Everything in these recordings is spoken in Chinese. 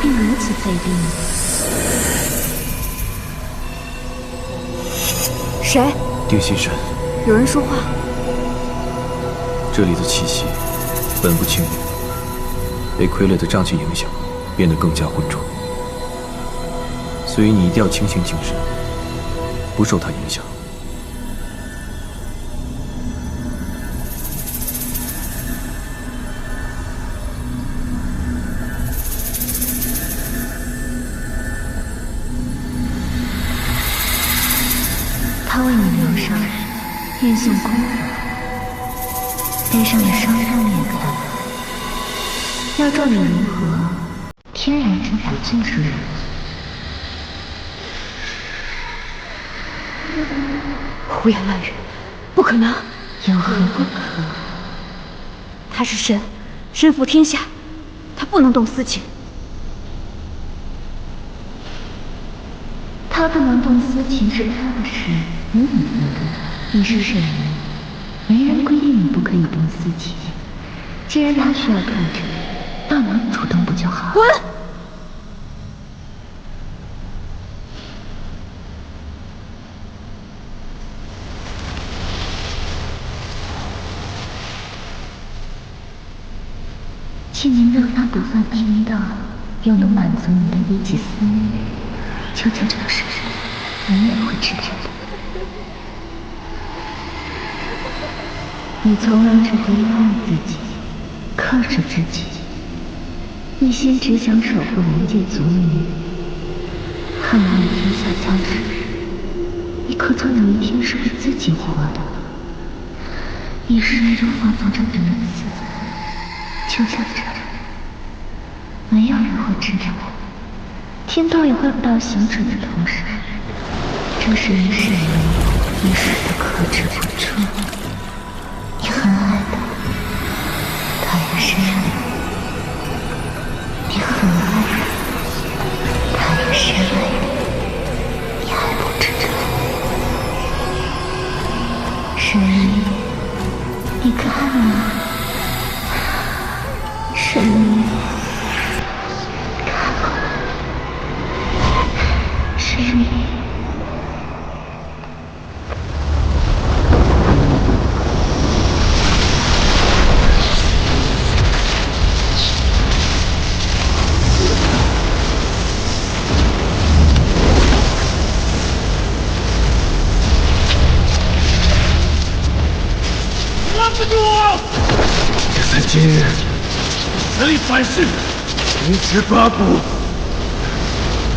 必如此费力呢？谁？定心山。有人说话。这里的气息本不清明，被傀儡的瘴气影响，变得更加浑浊。所以你一定要清醒精神，不受它影响。他为你疗伤，运送功德，背上的伤痛裂开，要照你如何天然之法最之人。胡言乱语，不可能！有何不可？他是神，身负天下，他不能动私情。他不能动私情是他的事，你不能。你是神人，没人规定你不可以动私情。既然他需要克制，那你主动不就好？滚！既能让他不犯天道，又能满足你的一己私欲，就在这个世上，你也会知道的。你从来只会压抑自己，克制自己，一心只想守护人界族民。盼望天下将士，你可总有一天是为自己活的，一生就化作这个人死，就在这里，没有人会知道，天道也会不到行止的同时，这是一世人一世的克制不住。你很爱他，他也深爱你；你很爱他，他也深爱你，你还不知道。神医，你看啊，神医，看我，神医。今日此力反噬，凌迟八部，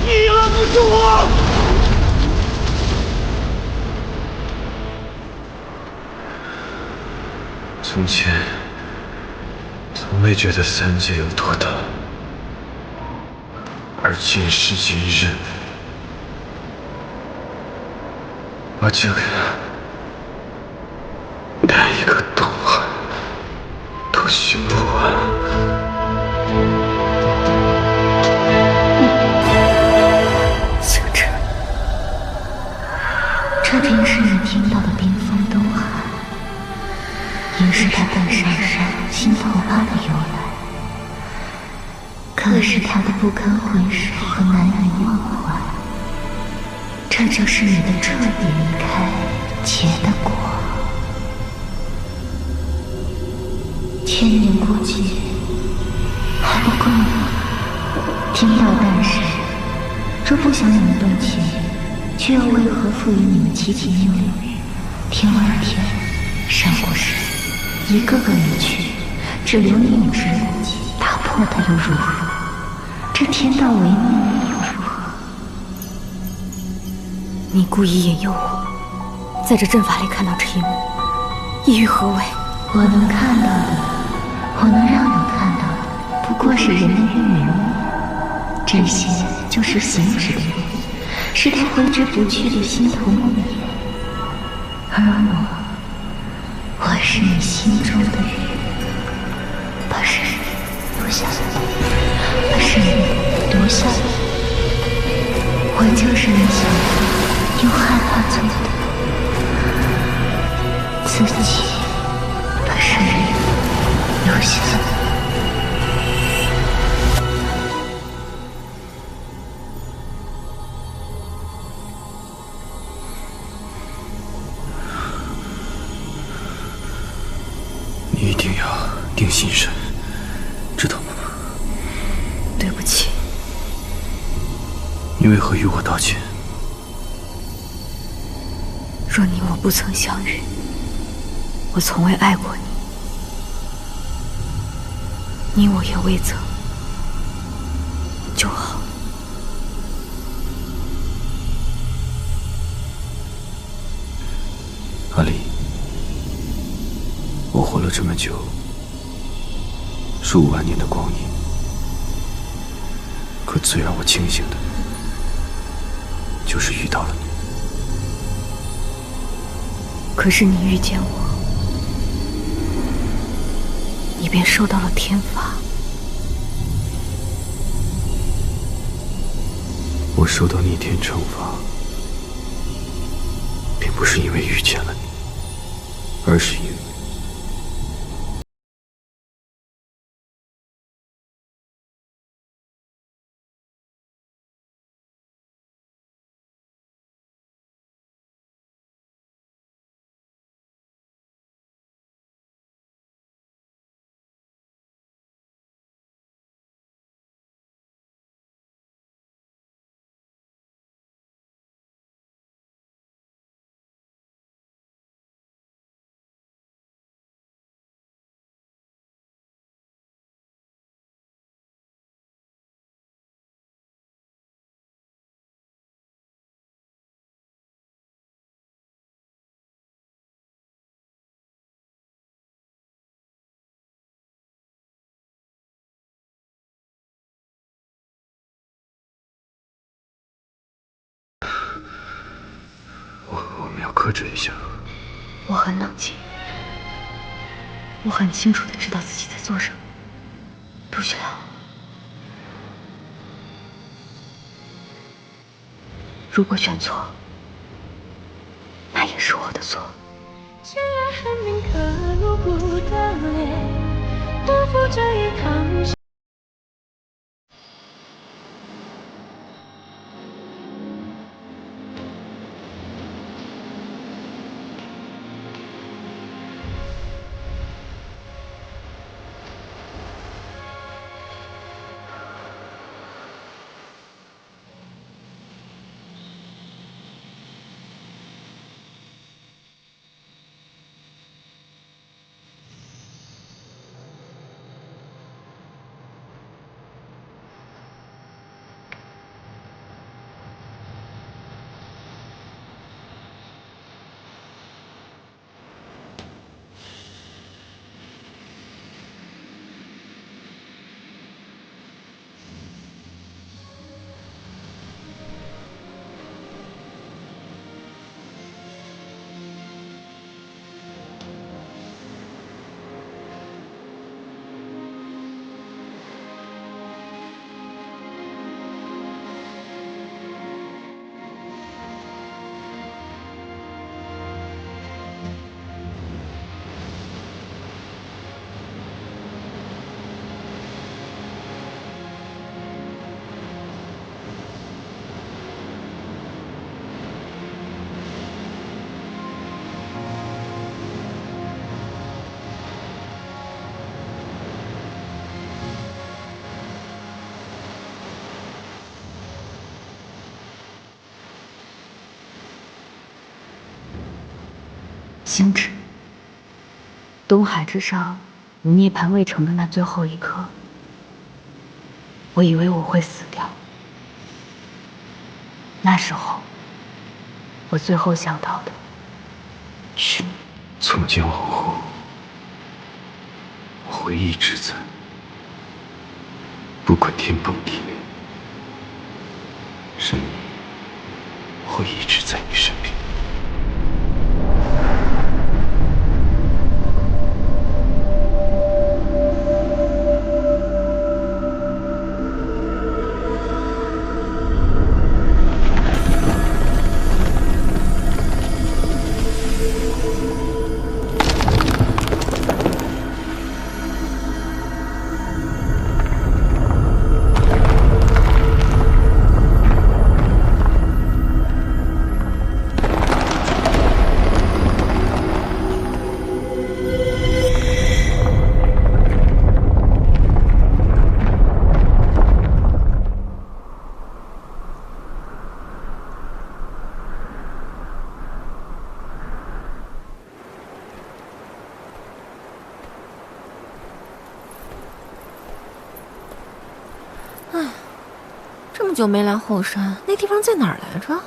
你拦不住我！从前从未觉得三界有多大，而今时今日，我竟然连一个东海都寻不完。小陈，这便是你听到的冰封东海，也是他登上山心头疤的由来，更是他的不堪回首和难以忘怀。这就是你的彻底离开结的果。千年过去，还不够吗？天道诞生，若不想你们动情，却又为何赋予你们七情六欲？天外天，闪过闪，一个个离去，只留你与之人迹，打破它又如何？这天道为命又如何？你故意引诱我，在这阵法里看到这一幕，意欲何为？我能看到的，我能让你看到的，不过是人的欲言。这些就是行止的欲，是他挥之不去的心头梦魇。而我是你心中的欲，把人留下来，把人留下来。我就是你想做又害怕做的，自己把人留下来。你为何与我道歉？若你我不曾相遇，我从未爱过你，你我也未曾就好。阿离，我活了这么久，数万年的光阴，可最让我庆幸的，就是遇到了你。可是你遇见我，你便受到了天罚。我受到逆天惩罚，并不是因为遇见了你，而是因为我们要克制一下。我很冷静，我很清楚的知道自己在做什么。杜雪良，如果选错，那也是我的错。既然很铭刻入骨的脸，不负这一趟。星矢，东海之上，你涅槃未成的那最后一刻，我以为我会死掉。那时候，我最后想到的是你。从今往后，我会一直在，不管天崩地裂，生命会一直在你身边。么久没来后山，那地方在哪儿来着？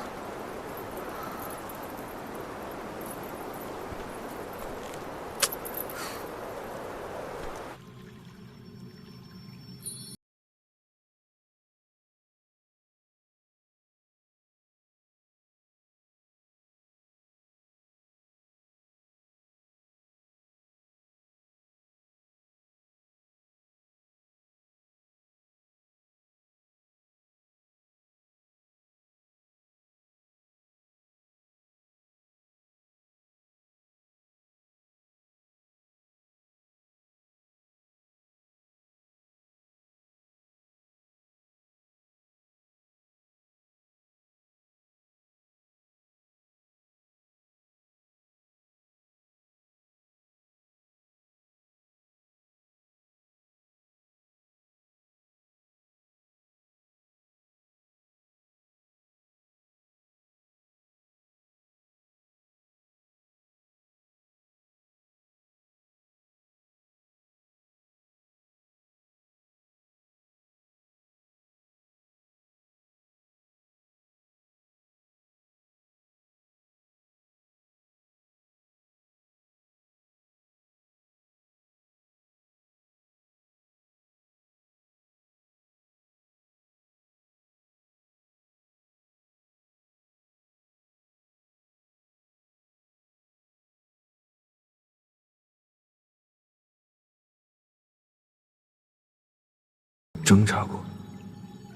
挣扎过，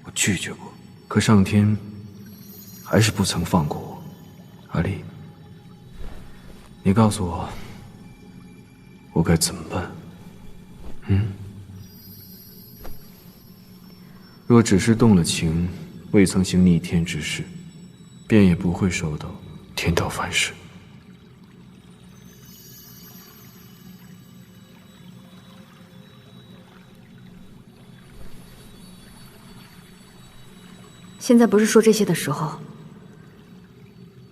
我拒绝过，可上天还是不曾放过我。阿丽，你告诉我，我该怎么办？若只是动了情，未曾行逆天之事，便也不会受到天道反噬。现在不是说这些的时候，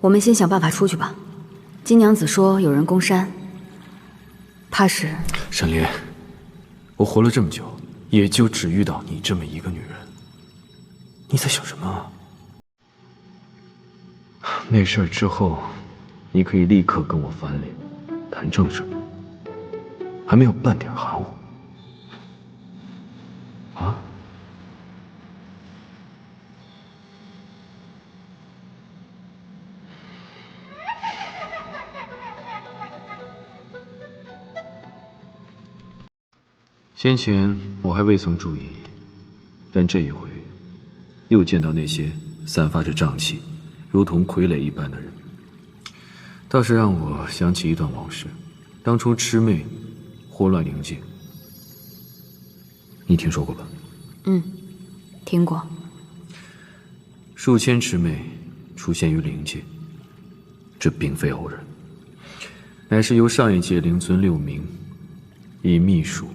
我们先想办法出去吧。金娘子说有人攻山，怕是……沈莲，我活了这么久，也就只遇到你这么一个女人。你在想什么啊？那事儿之后，你可以立刻跟我翻脸，谈正事，还没有半点含糊。啊？先前我还未曾注意，但这一回，又见到那些散发着瘴气，如同傀儡一般的人，倒是让我想起一段往事。当初魑魅祸乱灵界，你听说过吧？听过。数千魑魅出现于灵界，这并非偶然，乃是由上一届灵尊6名以秘术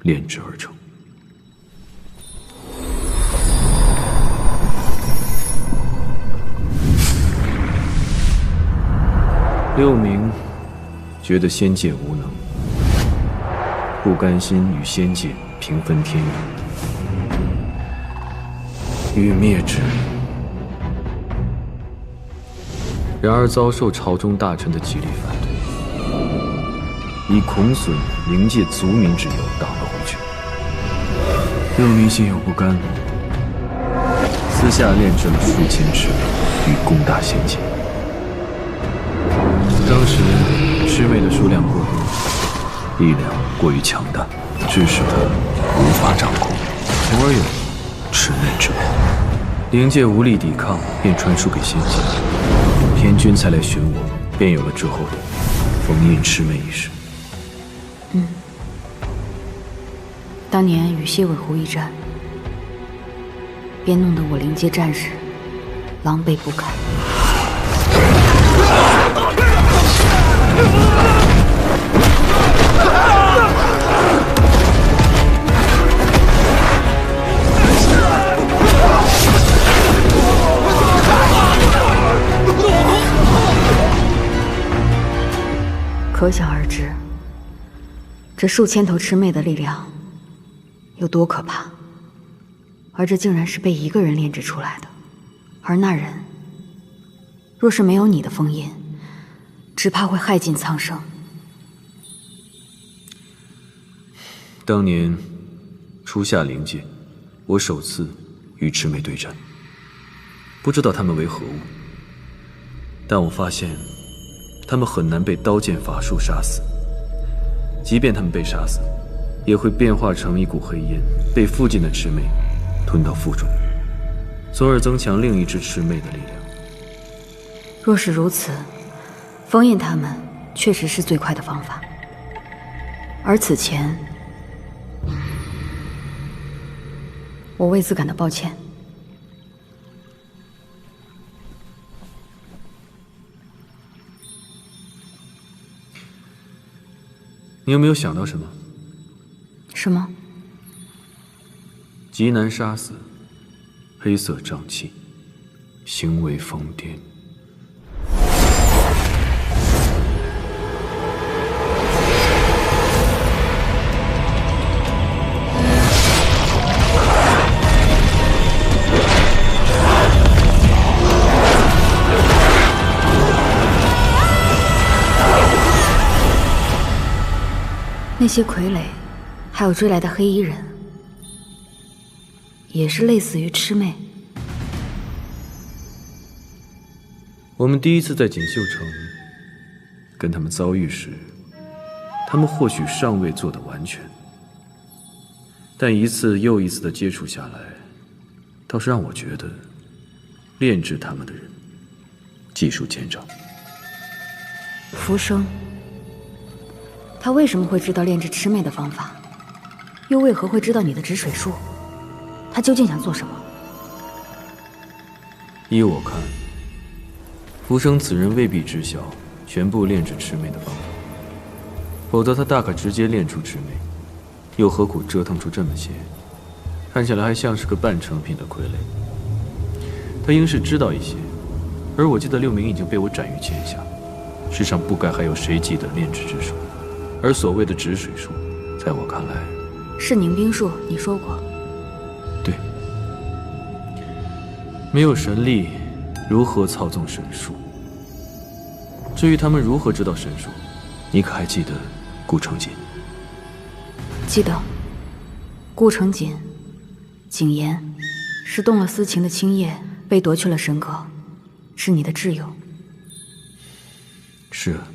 炼制而成。6名觉得仙界无能，不甘心与仙界平分天意，欲灭之。然而遭受朝中大臣的极力反对，以恐损灵界族民之由挡了回去。6名心有不甘，私下炼制了数千魑魅以攻打仙界。当时魑魅的数量过多，力量过于强大，致使他无法掌控，从而有魑魅之祸。灵界无力抵抗，便传输给仙界，天君才来寻我，便有了之后的封印魑魅一事。当年与蝎尾狐一战，便弄得我灵界战士狼狈不堪。可想而知，这数千头魑魅的力量有多可怕。而这竟然是被一个人炼制出来的。而那人，若是没有你的封印，只怕会害尽苍生。当年初夏灵界，我首次与魑魅对战，不知道他们为何物，但我发现他们很难被刀剑法术杀死，即便他们被杀死，也会变化成一股黑烟，被附近的魑魅吞到腹中，从而增强另一只魑魅的力量。若是如此，封印他们确实是最快的方法。而此前，我为此感到抱歉。你有没有想到什么？什么？极难杀死，黑色瘴气，行为疯癫。那些傀儡，还有追来的黑衣人，也是类似于魑魅。我们第一次在锦绣城跟他们遭遇时，他们或许尚未做得完全，但一次又一次的接触下来，倒是让我觉得炼制他们的人技术见长。浮生，他为什么会知道炼制魑魅的方法？又为何会知道你的止水术？他究竟想做什么？依我看，浮生此人未必知晓全部炼制魑魅的方法，否则他大可直接炼出魑魅，又何苦折腾出这么些看起来还像是个半成品的傀儡？他应是知道一些，而我记得6名已经被我斩于剑下，世上不该还有谁记得炼制之术。而所谓的止水术，在我看来是凝冰术，你说过。对，没有神力，如何操纵神术？至于他们如何知道神术，你可还记得顾城锦？记得。顾城锦，景言，是动了私情的青叶，被夺去了神格，是你的挚友。是啊。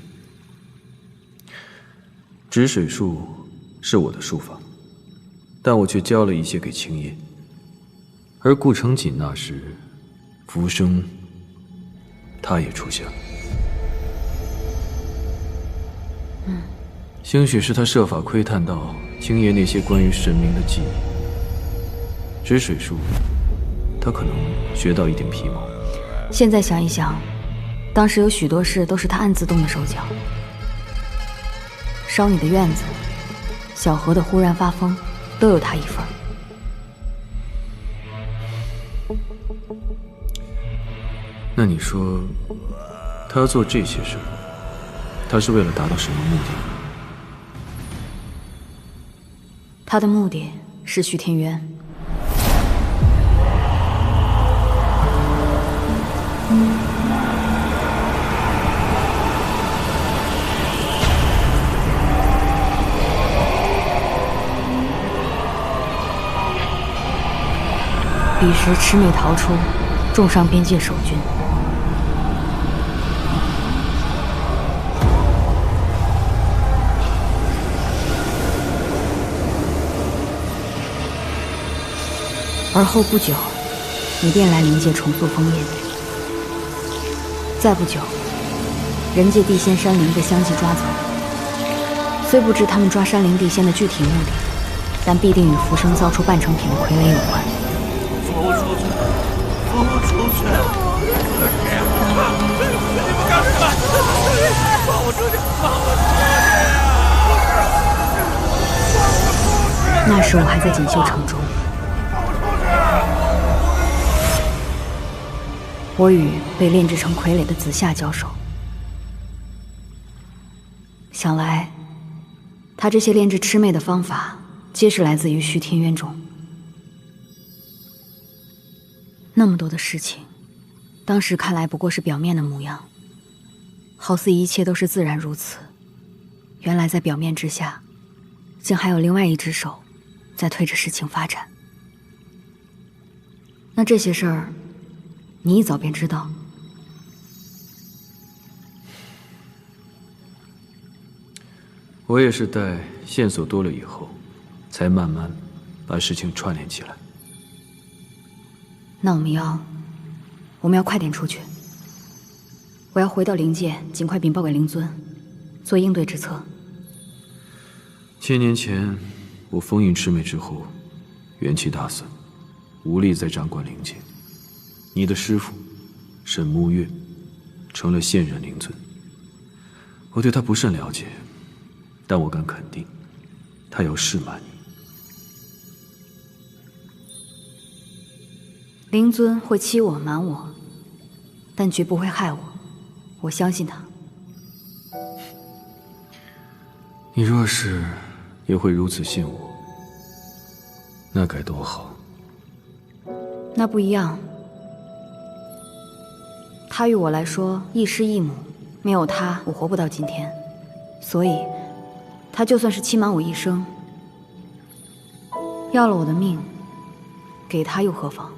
止水术是我的术法，但我却教了一些给青叶。而顾城锦那时，浮生他也出现了。兴许是他设法窥探到青叶那些关于神明的记忆。止水术，他可能学到一点皮毛。现在想一想，当时有许多事都是他暗自动的手脚。烧你的院子，小河的忽然发疯，都有他一份。那你说，他要做这些事，他是为了达到什么目的？他的目的是徐天渊。彼时魑魅逃出，重伤边界守军。而后不久，你便来灵界重塑封印。再不久，人界地仙山灵被相继抓走。虽不知他们抓山灵地仙的具体目的，但必定与浮生造出半成品的傀儡有关。放我出去！放我出去！你们干什么？放我出去！放我出去！那时我还在锦绣城中，我与被炼制成傀儡的子夏交手。想来，他这些炼制魑魅的方法，皆是来自于徐天渊中。那么多的事情，当时看来不过是表面的模样，好似一切都是自然如此。原来在表面之下，竟还有另外一只手在推着事情发展。那这些事儿，你一早便知道？我也是待线索多了以后，才慢慢把事情串联起来。那我们要快点出去。我要回到灵界，尽快禀报给灵尊，做应对之策。7年前，我封印魑魅之后，元气大损，无力再掌管灵界。你的师父沈沐月成了现任灵尊。我对他不甚了解，但我敢肯定，他要弑瞒你。灵尊会欺我瞒我，但绝不会害我，我相信他。你若是也会如此信我，那该多好。那不一样，他与我来说亦师亦母，没有他我活不到今天，所以他就算是欺瞒我一生，要了我的命，给他又何妨？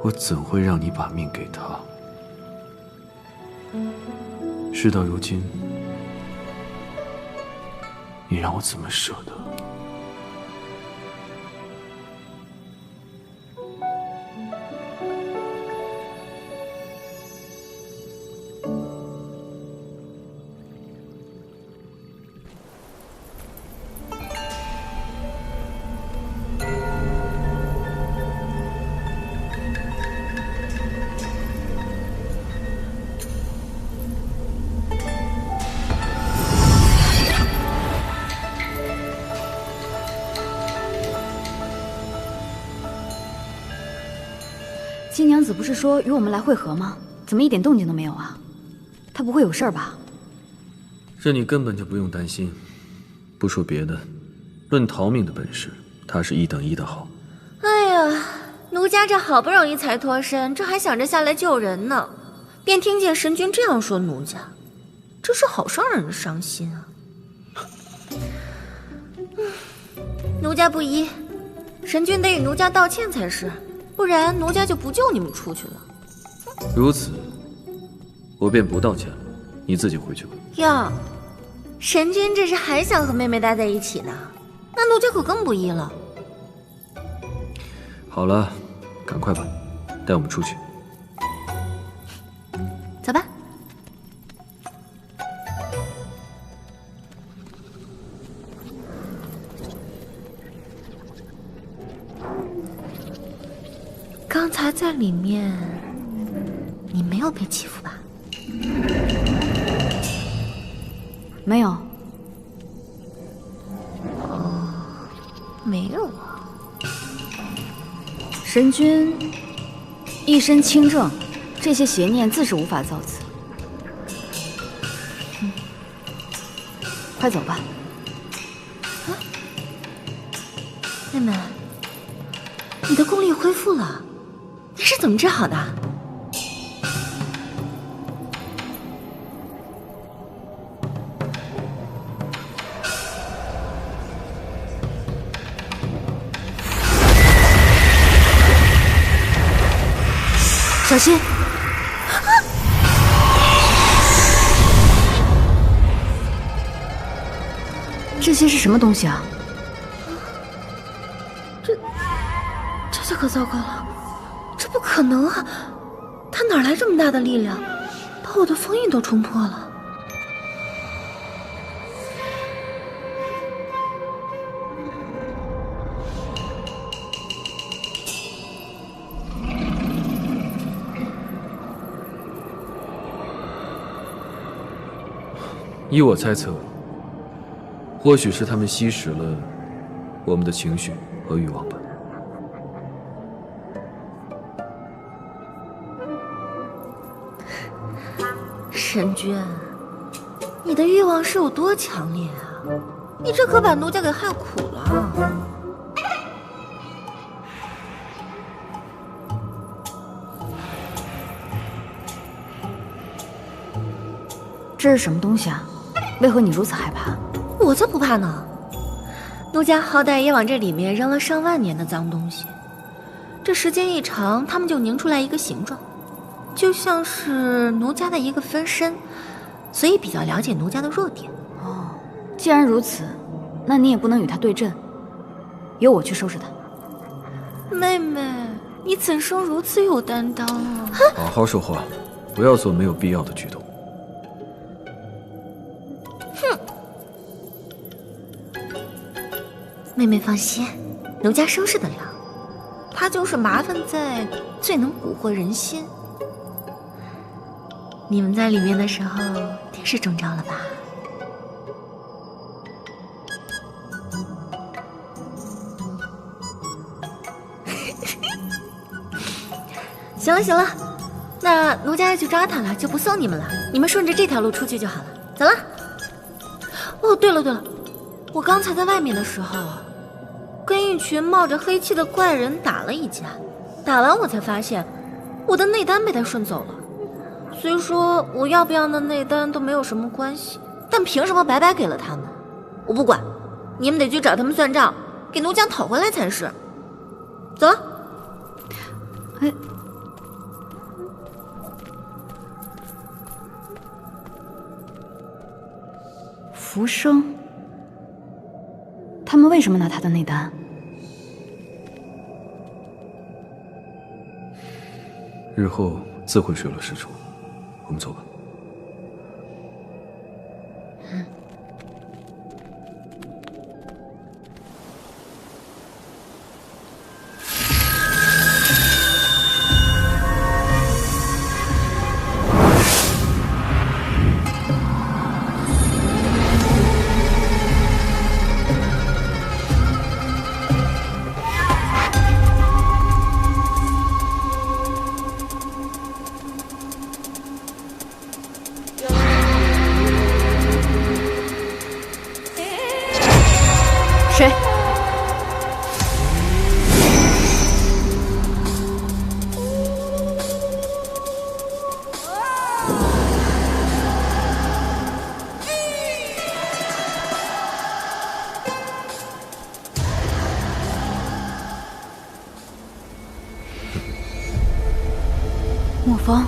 我怎会让你把命给他？事到如今，你让我怎么舍得？金娘子不是说与我们来会合吗？怎么一点动静都没有啊？她不会有事儿吧？这你根本就不用担心。不说别的，论逃命的本事，他是1等1的好。哎呀，奴家这好不容易才脱身，这还想着下来救人呢，便听见神君这样说奴家，真是好让人伤心啊。奴家不依，神君得与奴家道歉才是，不然奴家就不救你们出去了。如此，我便不道歉了，你自己回去吧。哟，神君这是还想和妹妹待在一起呢，那奴家可更不依了。好了，赶快吧，带我们出去。走吧。刚才在里面，你没有被欺负吧？没有。哦，没有啊。神君一身清正，这些邪念自是无法造次。快走吧。啊，妹妹，你的功力恢复了，你是怎么治好的？小心！这些是什么东西啊？这就可糟糕了，这不可能啊！他哪来这么大的力量，把我的封印都冲破了？依我猜测，或许是他们吸食了我们的情绪和欲望吧。神君，你的欲望是有多强烈啊？你这可把奴家给害苦了。这是什么东西啊？为何你如此害怕？我才不怕呢！奴家好歹也往这里面扔了上万年的脏东西，这时间一长，它们就凝出来一个形状，就像是奴家的一个分身，所以比较了解奴家的弱点。哦，既然如此，那你也不能与他对阵，由我去收拾他。妹妹，你怎生如此有担当啊！好好说话，不要做没有必要的举动。妹妹放心，奴家收拾得了。他就是麻烦在最能蛊惑人心。你们在里面的时候，定是中招了吧？行了行了，那奴家要去抓他了，就不送你们了。你们顺着这条路出去就好了。走了。哦，对了对了，我刚才在外面的时候，跟一群冒着黑气的怪人打了一架，打完我才发现，我的内丹被他顺走了。虽说我要不要那内丹都没有什么关系，但凭什么白白给了他们？我不管，你们得去找他们算账，给奴家讨回来才是。走了。哎，浮生，他们为什么拿他的内丹？日后自会水落石出。我们走吧。谁？莫风，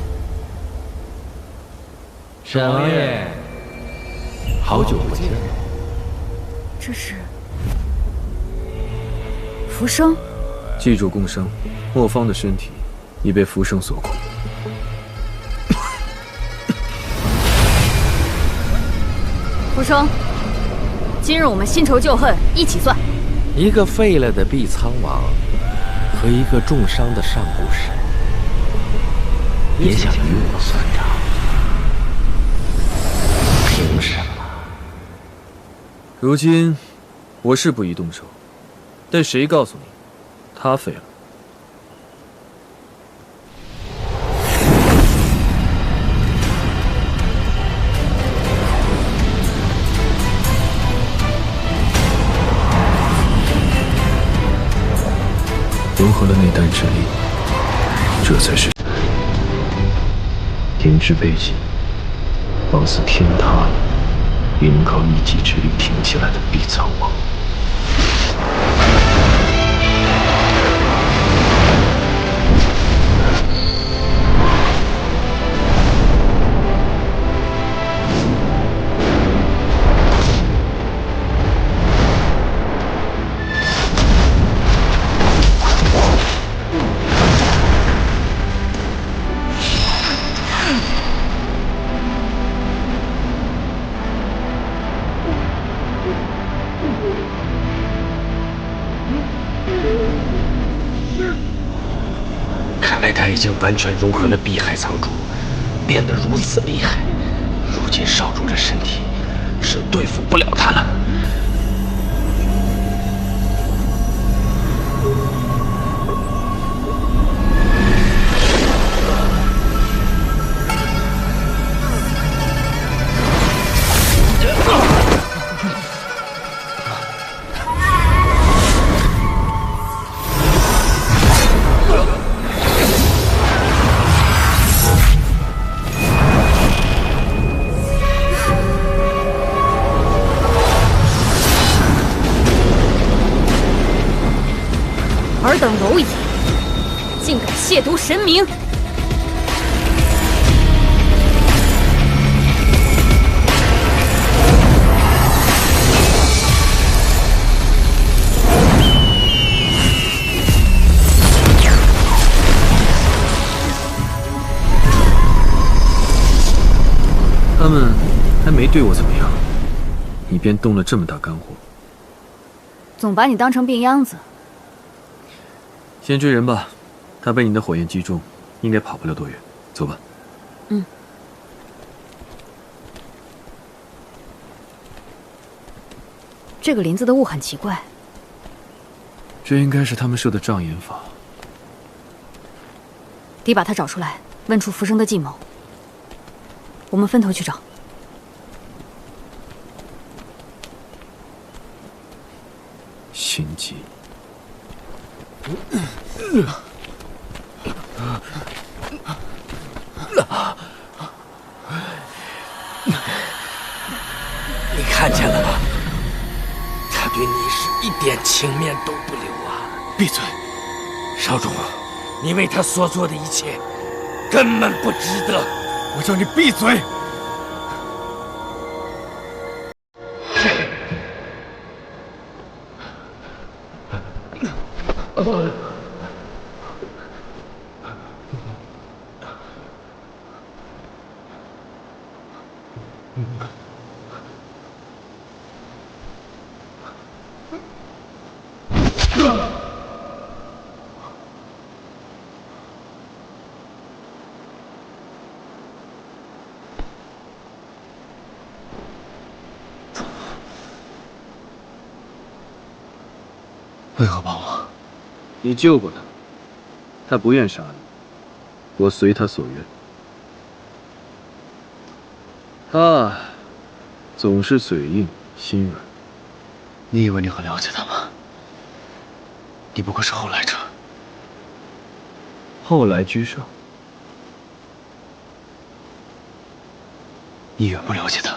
沈王爷，好久不见。这是浮生。记住共生，莫方的身体已被浮生所控。浮生，今日我们新仇旧恨一起算。一个废了的碧苍王和一个重伤的上古神，也想与我算账？凭什么？如今我是不宜动手，但谁告诉你他废了？融合了内丹之力，这才是天之悲喜，貌似天塌了，也能靠一己之力挺起来的碧苍王。看来他已经完全融合了碧海苍主，变得如此厉害。如今少主这身体是对付不了他了。尔等蝼蚁，竟敢亵渎神明！他们还没对我怎么样，你便动了这么大肝火。总把你当成病秧子。先追人吧，他被你的火焰击中，应该跑不了多远。走吧。嗯。这个林子的雾很奇怪。这应该是他们设的障眼法。得把他找出来，问出浮生的计谋。我们分头去找。心机。你看见了吗？他对你是一点情面都不留啊！闭嘴，少主，你为他所做的一切根本不值得。我叫你闭嘴！为何帮我？你救过他，他不愿杀你，我随他所愿。他总是嘴硬心软。你以为你很了解他吗？你不过是后来者。后来居上。你远不了解他。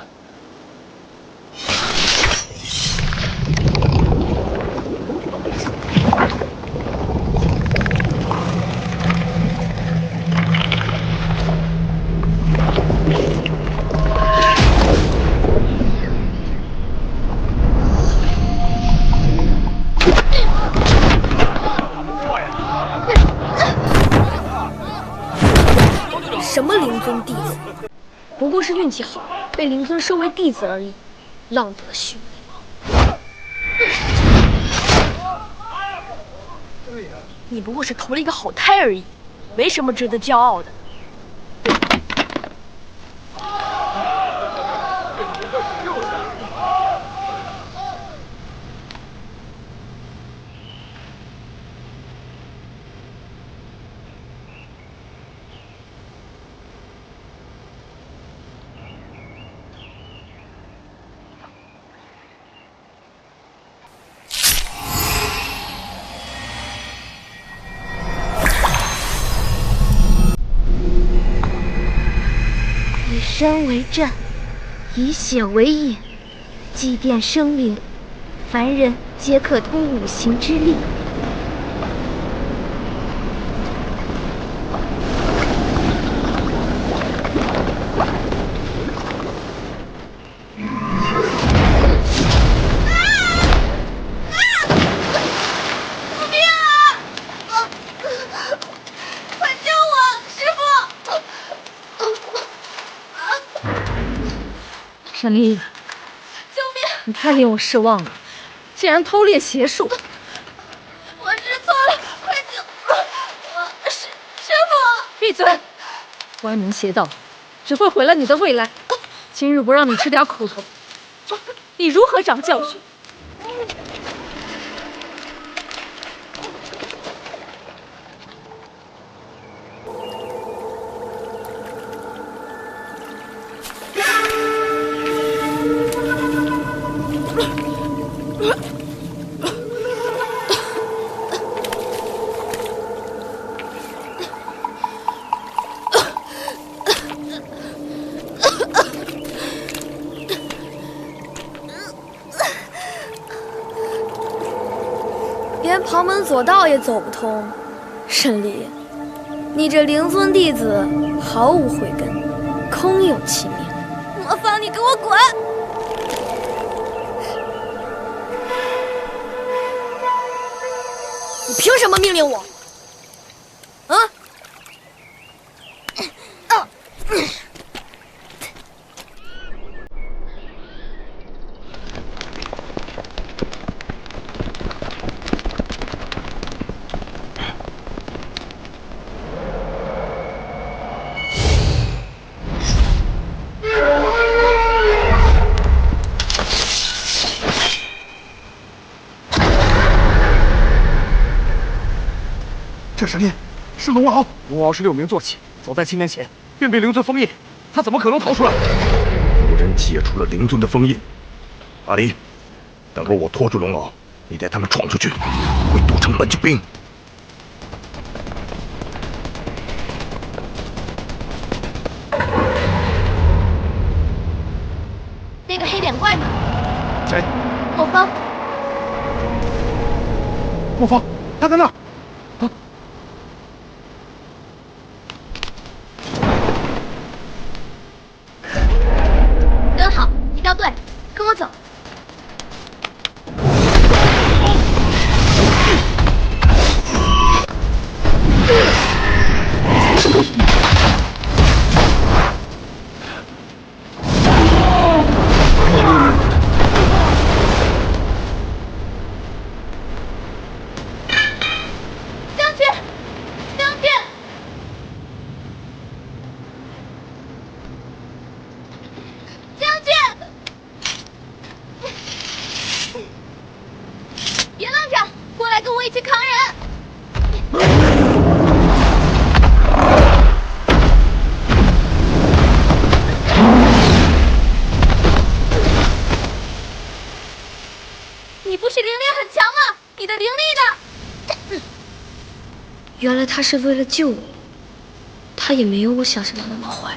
什么灵尊弟子，不过是运气好，被灵尊收为弟子而已，浪得虚名。你不过是投了一个好胎而已，没什么值得骄傲的。以身为战，以血为引，祭奠生灵，凡人皆可通五行之力。沈丽，救命！你太令我失望了，竟然偷猎邪术！我知错了，快救我！师傅，闭嘴！歪门邪道，只会毁了你的未来。今日不让你吃点苦头，你如何长教训？连旁门左道也走不通。沈离，你这灵尊弟子毫无慧根，空有其名。魔方，你给我滚！你凭什么命令我？啊！这神念是龙敖，龙敖是6名坐骑，早在7年前便被灵尊封印，他怎么可能逃出来？有人解除了灵尊的封印。阿离，等会我拖住龙敖，你带他们闯出去，会堵城本救兵。那个黑脸怪呢？谁？莫方。莫方，他在那儿。啊！跟好，一条队，跟我走。一起扛人！你不是灵力很强吗？你的灵力呢？原来他是为了救我，他也没有我想象的那么坏。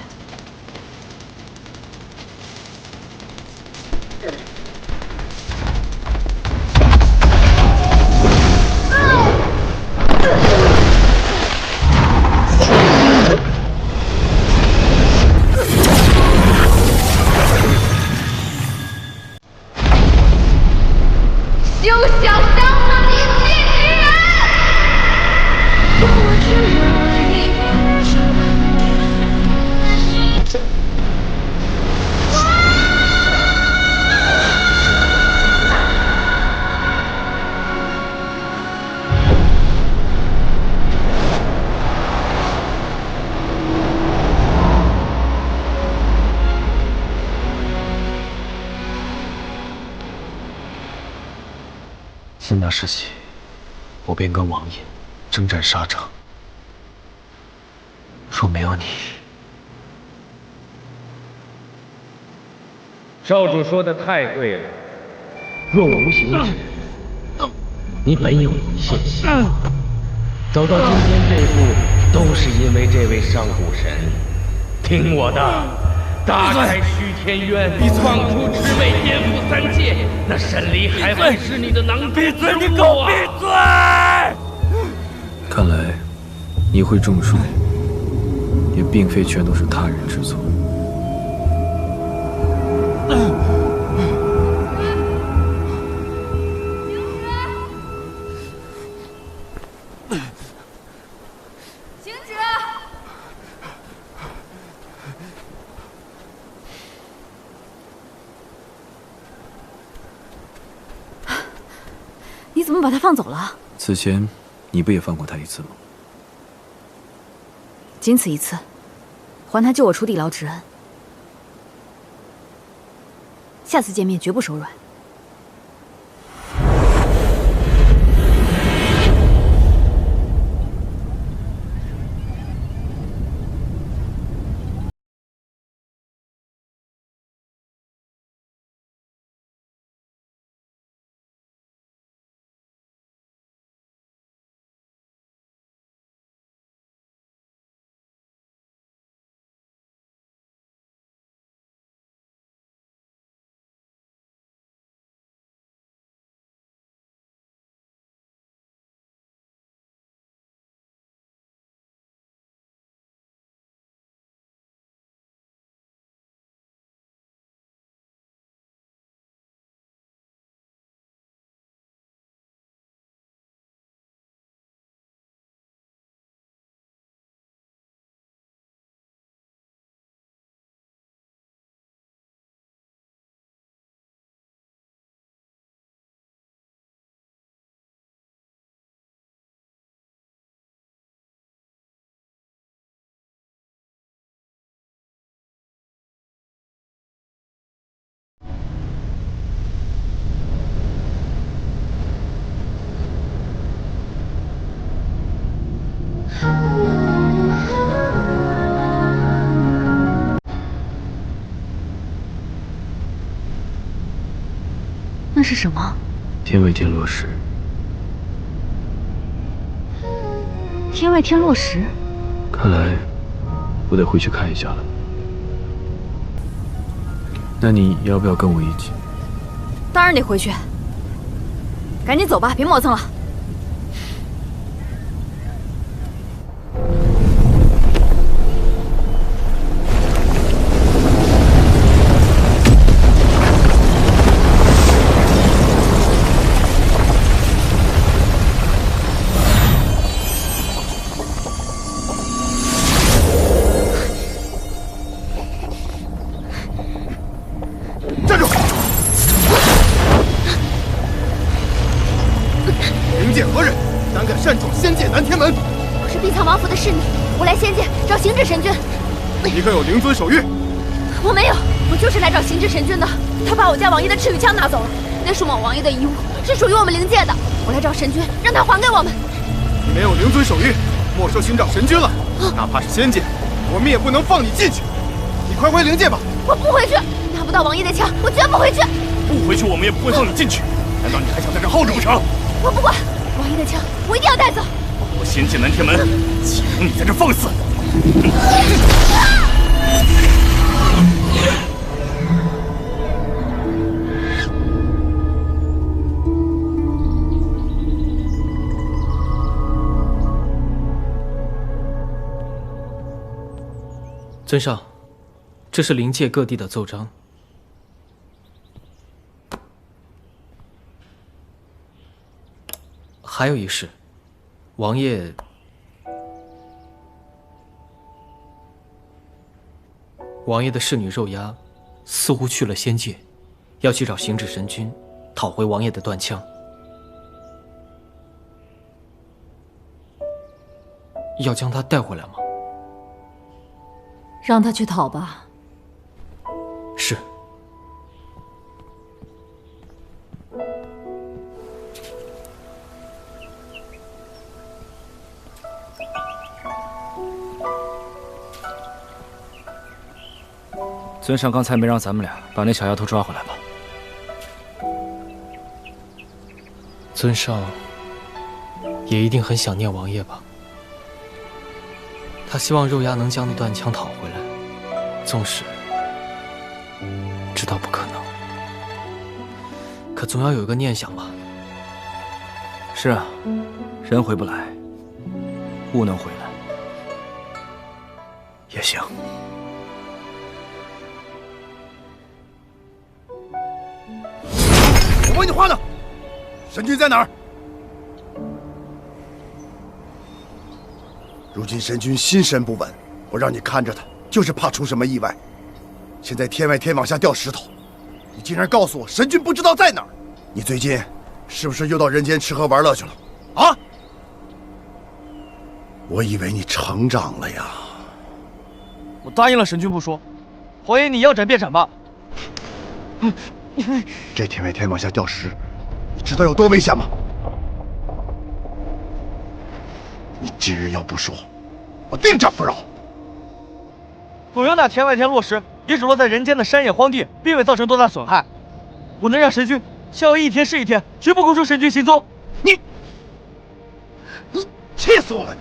休想伤了灵气之人！自那时起，我便跟王爷征战沙场。若没有你，少主说的太对了。若无形之人，你本有一线希望。走到今天这步，都是因为这位上古神。听我的，大开虚天渊，闯出魑魅，颠覆三界。那神离还会是你的囊中之物啊！闭嘴！看来你会种树，也并非全都是他人之错。停止！你怎么把他放走了？此前你不也放过他一次吗？仅此一次，还他救我出地牢之恩。下次见面绝不手软。是什么？天外天落石。天外天落石？看来我得回去看一下了。那你要不要跟我一起？当然得回去。赶紧走吧，别磨蹭了。站住！灵界何人？胆敢擅闯仙界南天门！我是碧苍王府的侍女，我来仙界找行止神君。你可有灵尊手谕？我没有，我就是来找行止神君的。他把我家王爷的赤羽枪拿走了，那是我们王爷的遗物，是属于我们灵界的。我来找神君，让他还给我们。你没有灵尊手谕，没收寻找神君了。哪怕是仙界，我们也不能放你进去。你快回灵界吧！我不回去，拿不到王爷的枪，我绝不回去。不回去，我们也不会放你进去。难道你还想在这耗着不成？我不管，王爷的枪我一定要带走。我仙界南天门，岂容你在这放肆！尊上，这是灵界各地的奏章。还有一事，王爷的侍女肉鸦似乎去了仙界，要去找行止神君，讨回王爷的断枪。要将他带回来吗？让他去讨吧。是。尊上刚才没让咱们俩把那小丫头抓回来吧？尊上也一定很想念王爷吧？他希望肉鸦能将那断枪讨回来，纵使知道不可能，可总要有一个念想吧。是啊，人回不来，物能回来也行。我问你话呢，神君在哪儿？如今神君心神不稳，我让你看着他，就是怕出什么意外。现在天外天往下掉石头，你竟然告诉我神君不知道在哪儿？你最近是不是又到人间吃喝玩乐去了？啊！我以为你成长了呀。我答应了神君不说，王爷你要斩便斩吧。这天外天往下掉石，你知道有多危险吗？你今日要不说，我定斩不饶。总有那天外天落石，也只落在人间的山野荒地，并未造成多大损害。我能让神君逍遥一天是一天，绝不供出神君行踪。你气死我了你！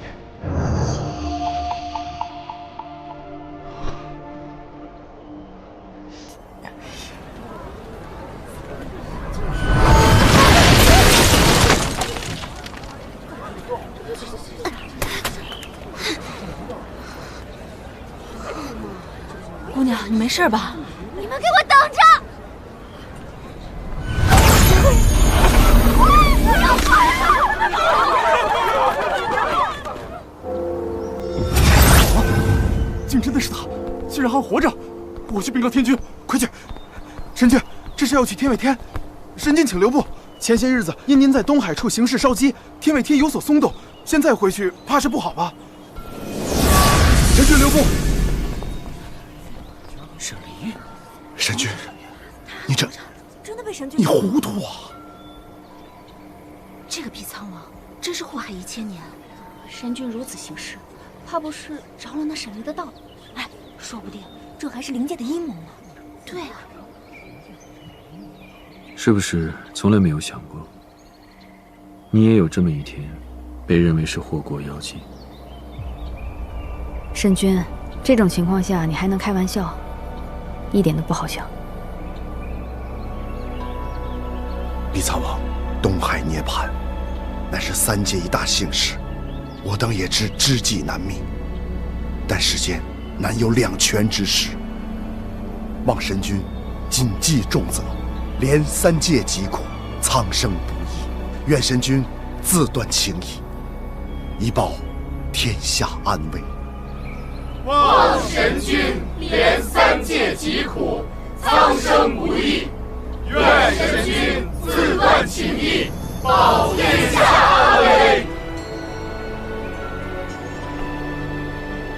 姑娘，你没事吧？你们给我等着！竟真的是他，竟然还活着！我去禀告天君，快去！神君，这是要去天外天，神君请留步。前些日子因您在东海处行事稍机，天外天有所松动，现在回去怕是不好吧？神君留步。沈离，神君，你这真的被神君……你糊涂啊！这个碧苍王真是祸害1000年。神君如此行事，怕不是着了那沈离的道？哎，说不定这还是灵界的阴谋呢。对啊，是不是从来没有想过，你也有这么一天，被认为是祸国妖精？申君，这种情况下你还能开玩笑，一点都不好笑。碧苍王，东海涅槃，乃是3界一大幸事，我等也知之计难觅，但世间难有两全之时。望神君谨记重责，连3界疾苦，苍生不易，愿神君自断情谊，以报天下安危。望神君连3界疾苦，苍生不易，愿神君自断情谊，保天下安危。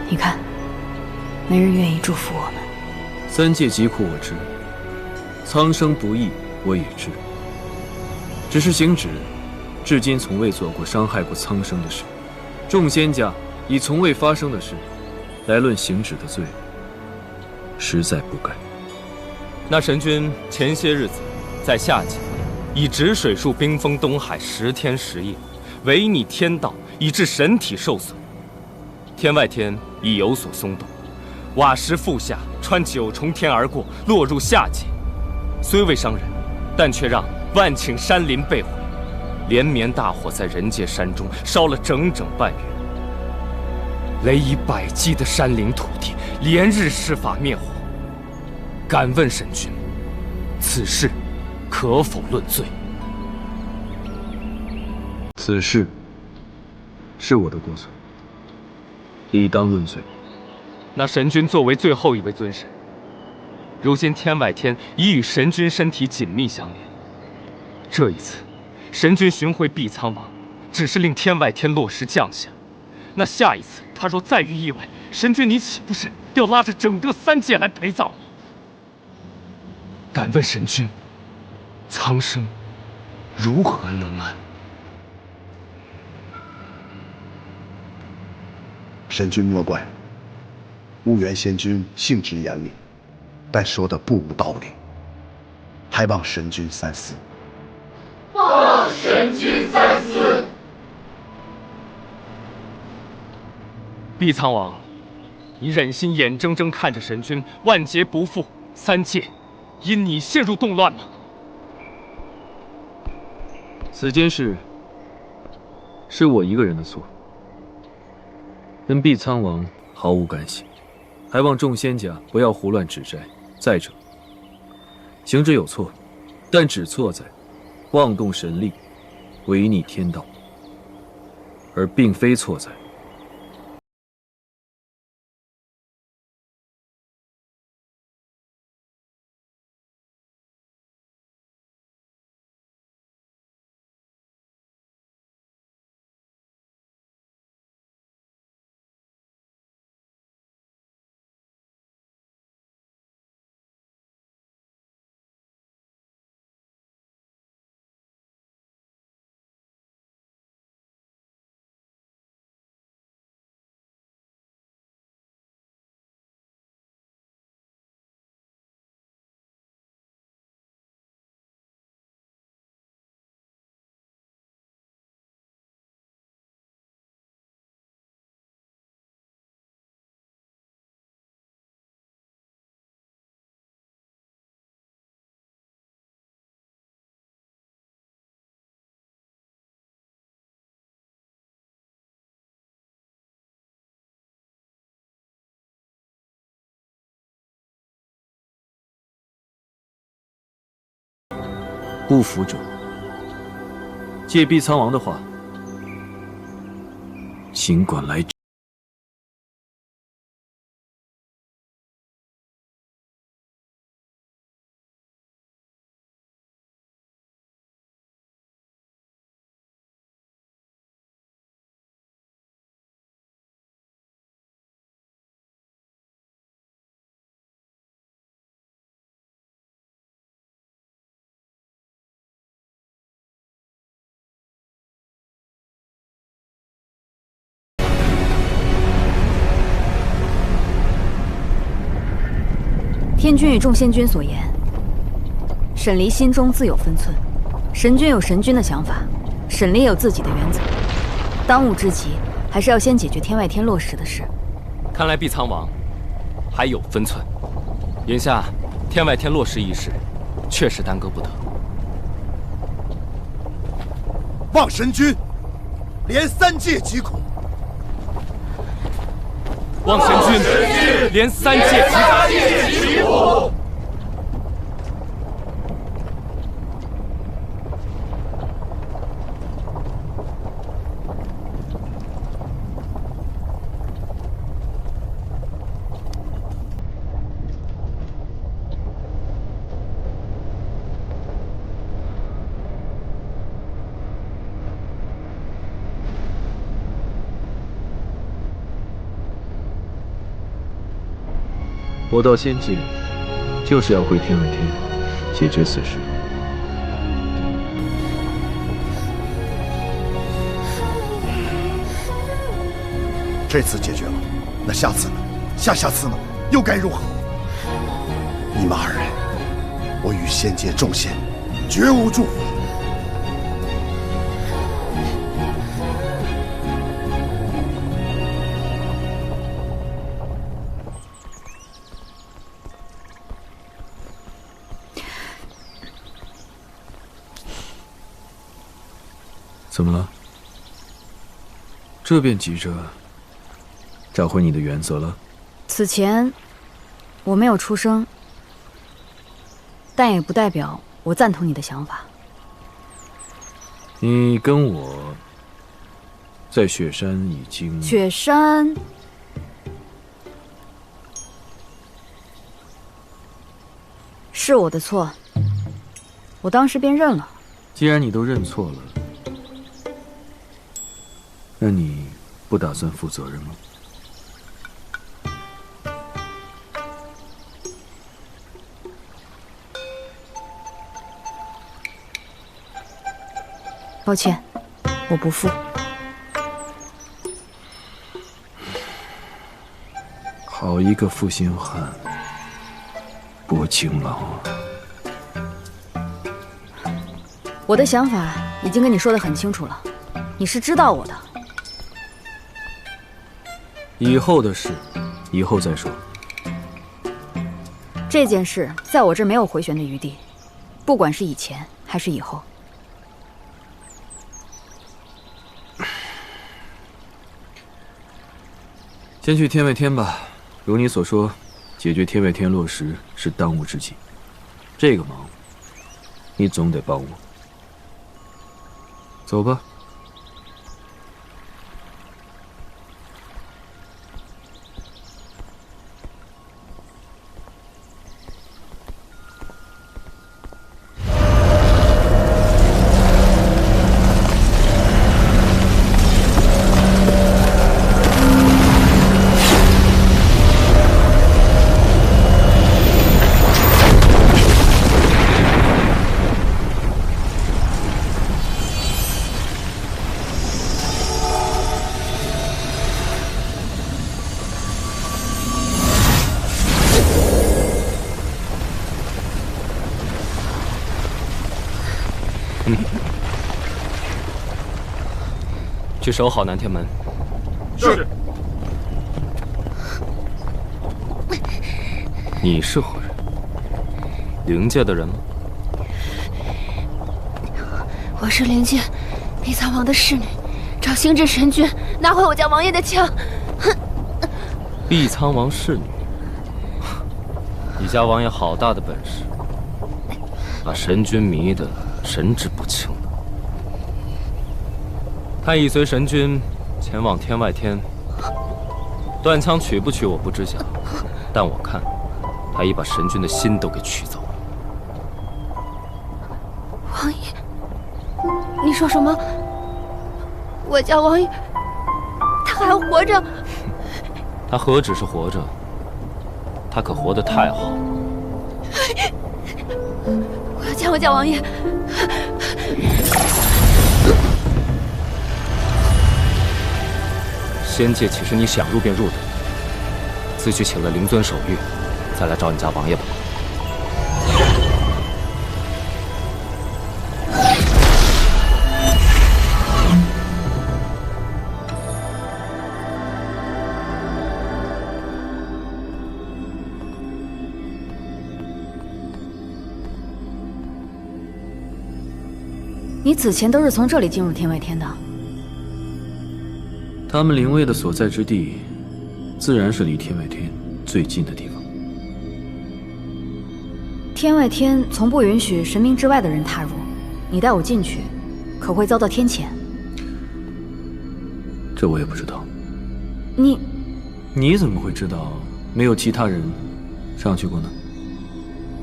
你看，没人愿意祝福我们。3界疾苦我知，苍生不易我也知，只是行止至今从未做过伤害过苍生的事，众仙家以从未发生的事来论行止的罪，实在不该。那神君前些日子在夏季以止水术冰封东海10天10夜，违逆天道，以致神体受损。天外天已有所松动，瓦石覆下，穿9重天而过，落入夏界。虽未伤人，但却让万顷山林被毁，连绵大火在人界山中烧了整整半月。雷以百计的山林土地，连日施法灭火。敢问神君，此事可否论罪？此事是我的过错，理当论罪。那神君作为最后一位尊神，如今天外天已与神君身体紧密相连。这一次，神君寻回碧苍王，只是令天外天落石降下。那下一次，他若再遇意外，神君你岂不是要拉着整个3界来陪葬我？敢问神君，苍生如何能安？神君莫怪，婺源仙君性直严厉，但说的不无道理，还望神君三思。望神君三思。碧苍王，你忍心眼睁睁看着神君万劫不复，3界因你陷入动乱吗？此件事是我一个人的错，跟碧苍王毫无干系，还望众仙家不要胡乱指摘。再者，行者有错，但只错在妄动神力，违逆天道，而并非错在不服者，借碧苍王的话，尽管来。天君与众仙君所言，神沈离心中自有分寸，神君有神君的想法，沈离也有自己的原则。当务之急，还是要先解决天外天落实的事。看来碧苍王还有分寸。眼下天外天落实一事，确实耽搁不得。望神君连3界疾苦。望神君连3界疾苦。我到仙界，就是要回天外天，解决此事。这次解决了，那下次呢？下下次呢？又该如何？你们2人，我与仙界众仙绝无祝福。怎么了？这便急着找回你的原则了？此前我没有出声，但也不代表我赞同你的想法。你跟我在雪山已经……雪山是我的错，我当时便认了。既然你都认错了，那你不打算负责任吗？抱歉，我不负。好一个负心汉，薄情郎啊！我的想法已经跟你说得很清楚了，你是知道我的。以后的事，以后再说。这件事在我这儿没有回旋的余地，不管是以前还是以后。先去天外天吧，如你所说，解决天外天落实是当务之急。这个忙，你总得帮我。走吧。去守好南天门。是。你是何人？灵界的人吗？我是灵界碧苍王的侍女，找星至神君拿回我家王爷的枪。碧苍王侍女，你家王爷好大的本事，把神君迷得神志不清了。他已随神君前往天外天，断枪取不取我不知晓，但我看他已把神君的心都给取走了。王爷，你说什么？我家王爷他还活着？他何止是活着，他可活得太好了。我要见我家王爷。仙界岂是你想入便入的？自去请了灵尊守御，再来找你家王爷吧。你此前都是从这里进入天外天的。他们灵位的所在之地，自然是离天外天最近的地方。天外天从不允许神明之外的人踏入，你带我进去，可会遭到天谴？这我也不知道。你怎么会知道？没有其他人上去过呢？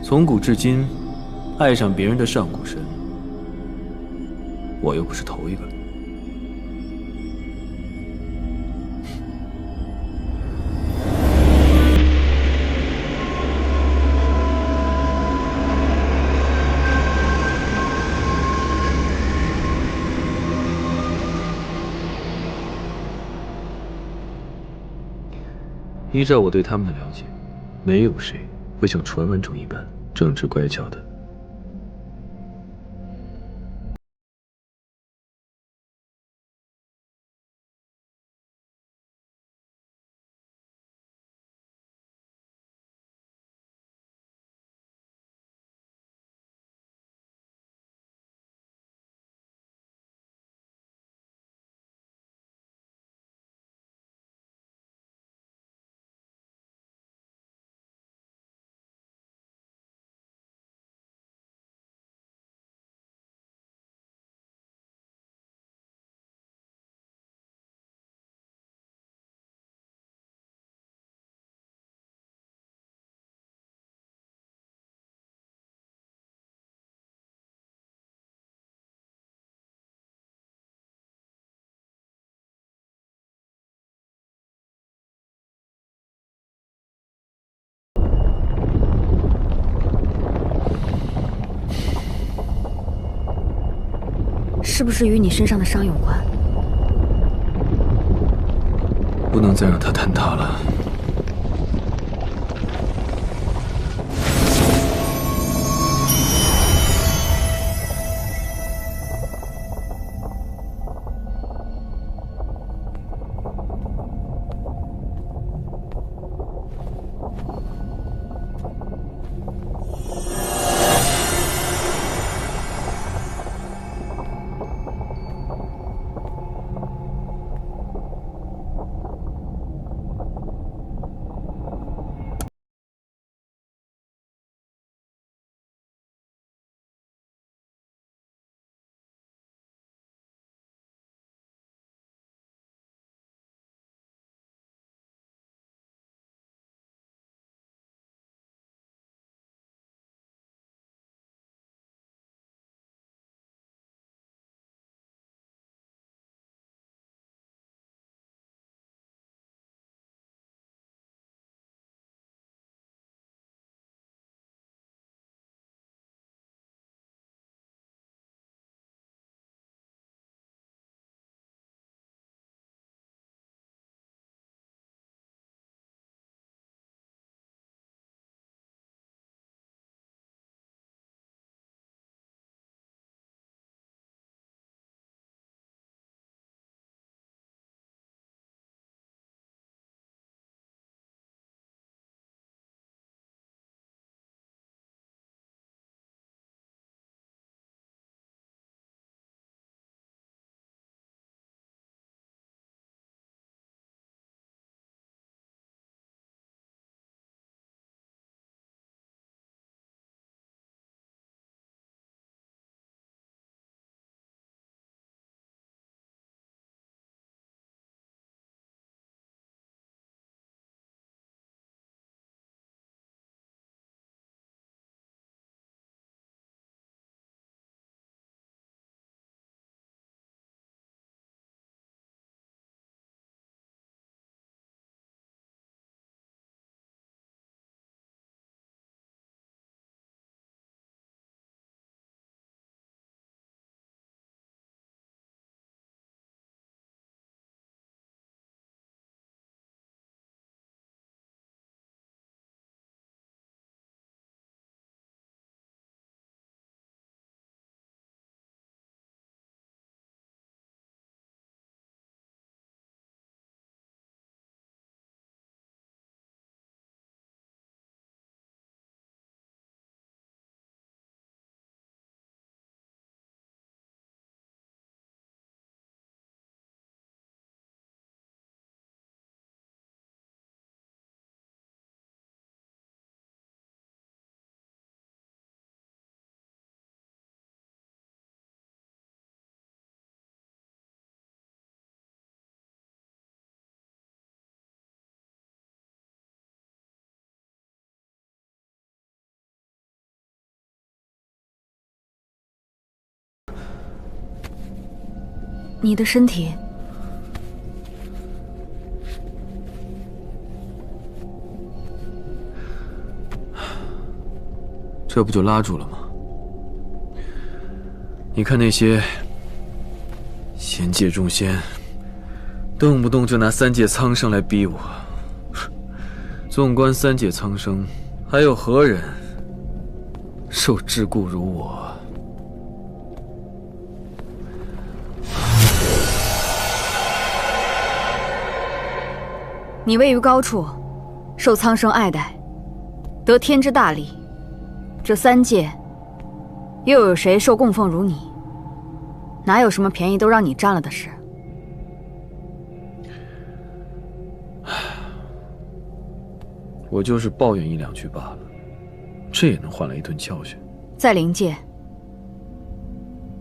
从古至今，爱上别人的上古神，我又不是头一个。依照我对他们的了解，没有谁会像传闻中一般正直乖巧的。是不是与你身上的伤有关？不能再让它坍塌了。你的身体，这不就拉住了吗？你看那些仙界众仙，动不动就拿三界苍生来逼我。纵观三界苍生，还有何人受桎梏如我？你位于高处，受苍生爱戴，得天之大利。这三界，又有谁受供奉如你？哪有什么便宜都让你占了的事？我就是抱怨一两句罢了，这也能换来一顿教训。在灵界，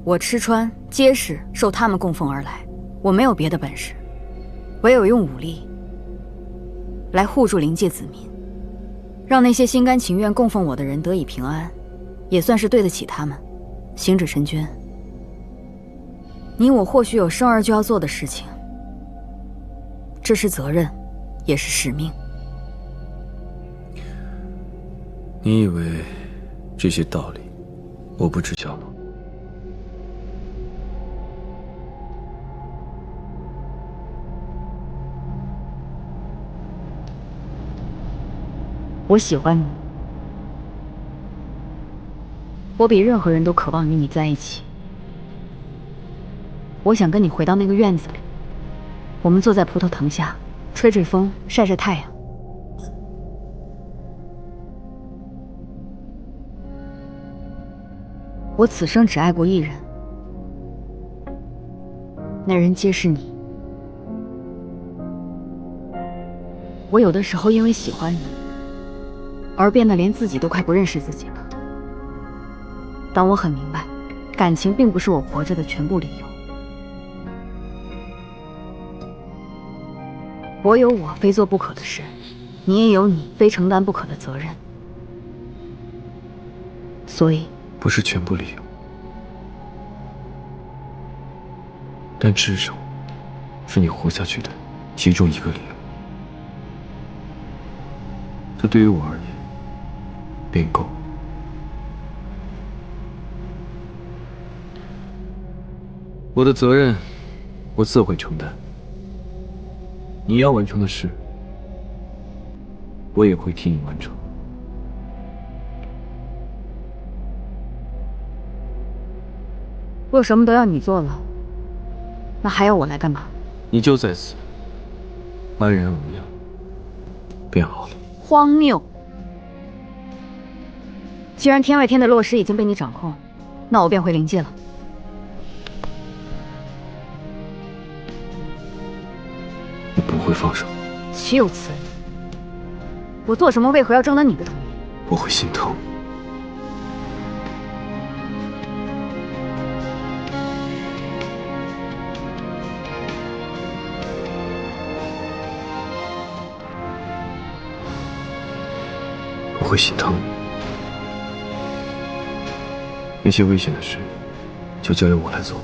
我吃穿皆是受他们供奉而来，我没有别的本事，唯有用武力来护住灵界子民，让那些心甘情愿供奉我的人得以平安，也算是对得起他们。行者神君，你我或许有生而就要做的事情，这是责任，也是使命。你以为这些道理我不知晓吗？我喜欢你，我比任何人都渴望与你在一起。我想跟你回到那个院子里，我们坐在葡萄藤下，吹吹风，晒晒太阳。我此生只爱过一人，那人皆是你。我有的时候因为喜欢你，而变得连自己都快不认识自己了。但我很明白，感情并不是我活着的全部理由。我有我非做不可的事，你也有你非承担不可的责任。所以，不是全部理由，但至少是你活下去的其中一个理由。这对于我而言便够。我的责任我自会承担，你要完成的事我也会替你完成。若什么都要你做了，那还要我来干嘛？你就在此安然无恙便好了。荒谬！既然天外天的落实已经被你掌控，那我便回灵界了。你不会放手？岂有此理！我做什么为何要征得你的同意？我会心疼。我会心疼。那些危险的事，就交由我来做。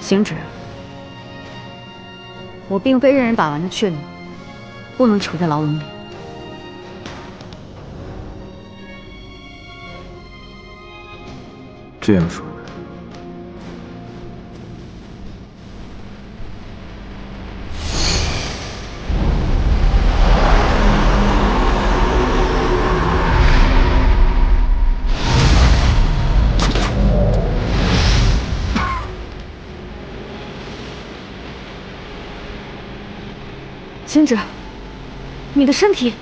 行止，我并非任人把玩的雀女，不能处在牢笼里。这样说，行止，你的身体，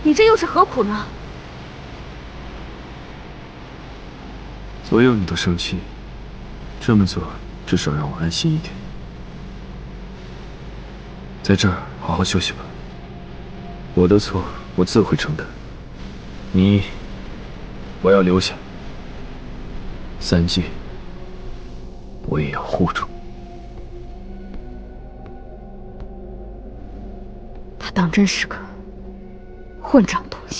你这又是何苦呢？所有你都生气，这么做至少让我安心一点。在这儿好好休息吧，我的错我自会承担。你，我要留下。三界，我也要护住。他当真是个混账东西。